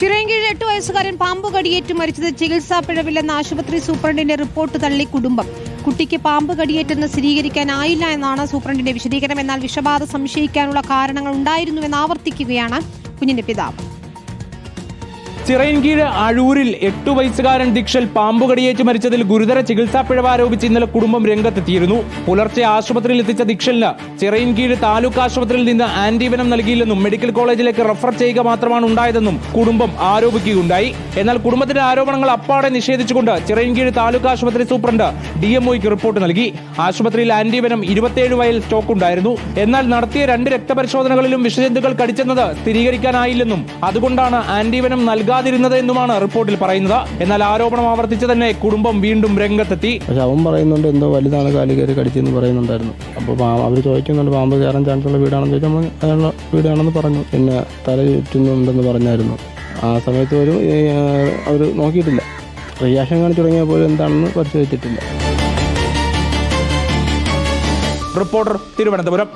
ചിറയൻകീഴ് 8 വയസ്സുകാരൻ പാമ്പ് കടിയേറ്റ് മരിച്ചത് ചികിത്സാ പിഴവില്ലെന്ന ആശുപത്രി സൂപ്രണ്ടിന്റെ റിപ്പോർട്ട് തള്ളി കുടുംബം. കുട്ടിക്ക് പാമ്പ് കടിയേറ്റെന്ന് സ്ഥിരീകരിക്കാനായില്ല എന്നാണ് സൂപ്രണ്ടിന്റെ വിശദീകരണം. എന്നാൽ വിഷബാധ സംശയിക്കാനുള്ള കാരണങ്ങൾ ഉണ്ടായിരുന്നുവെന്ന് ആവർത്തിക്കുകയാണ് കുഞ്ഞിന്റെ പിതാവ്. ചിറയൻകീഴ് അഴൂരിൽ 8 വയസ്സുകാരൻ ദിക്ഷൽ പാമ്പുകടിയേറ്റ് മരിച്ചതിൽ ഗുരുതര ചികിത്സാ പിഴവ് ആരോപിച്ച് ഇന്നലെ കുടുംബം രംഗത്തെത്തിയിരുന്നു. പുലർച്ചെ ആശുപത്രിയിൽ എത്തിച്ച ദിക്ഷലിന് ചിറയൻകീഴ് താലൂക്ക് ആശുപത്രിയിൽ നിന്ന് ആന്റിവെനം നൽകിയില്ലെന്നും മെഡിക്കൽ കോളേജിലേക്ക് റഫർ ചെയ്യുക മാത്രമാണ് ഉണ്ടായതെന്നും കുടുംബം ആരോപിക്കുകയുണ്ടായി. എന്നാൽ കുടുംബത്തിന്റെ ആരോപണങ്ങൾ അപ്പാടെ നിഷേധിച്ചുകൊണ്ട് ചിറയൻകീഴ് താലൂക്ക് ആശുപത്രി സൂപ്രണ്ട് DMOയ്ക്ക് റിപ്പോർട്ട് നൽകി. ആശുപത്രിയിൽ ആന്റിവെനം 27 വയൽ സ്റ്റോക്ക് ഉണ്ടായിരുന്നു. എന്നാൽ നടത്തിയ 2 രക്തപരിശോധനകളിലും വിഷജന്തുക്കൾ കടിച്ചെന്നത് സ്ഥിരീകരിക്കാനായില്ലെന്നും അതുകൊണ്ടാണ് ആന്റിവെനം നൽകാതിരുന്നത് എന്നുമാണ് റിപ്പോർട്ടിൽ പറയുന്നത്. എന്നാൽ ആരോപണം ആവർത്തിച്ച് തന്നെ കുടുംബം വീണ്ടും രംഗത്തെത്തി. പക്ഷെ അവൻ പറയുന്നുണ്ട് എന്തോ വലുതാണ് കാലി കയറി കടിച്ചെന്ന് പറയുന്നുണ്ടായിരുന്നു. അപ്പോൾ അവർ ചോദിക്കുന്നുണ്ട് പാമ്പ് കയറാൻ ചാൻസുള്ള വീടാണെന്ന് ചോദിച്ചാൽ അതിനുള്ള വീടാണെന്ന് പറഞ്ഞു. പിന്നെ തല ചുറ്റുന്നുണ്ടെന്ന് പറഞ്ഞായിരുന്നു. ആ സമയത്ത് അവർ നോക്കിയിട്ടില്ല. റിയാക്ഷൻ കാണിച്ചു തുടങ്ങിയപ്പോൾ എന്താണെന്ന് പരിശോധിച്ചിട്ടില്ല. റിപ്പോർട്ടർ, തിരുവനന്തപുരം.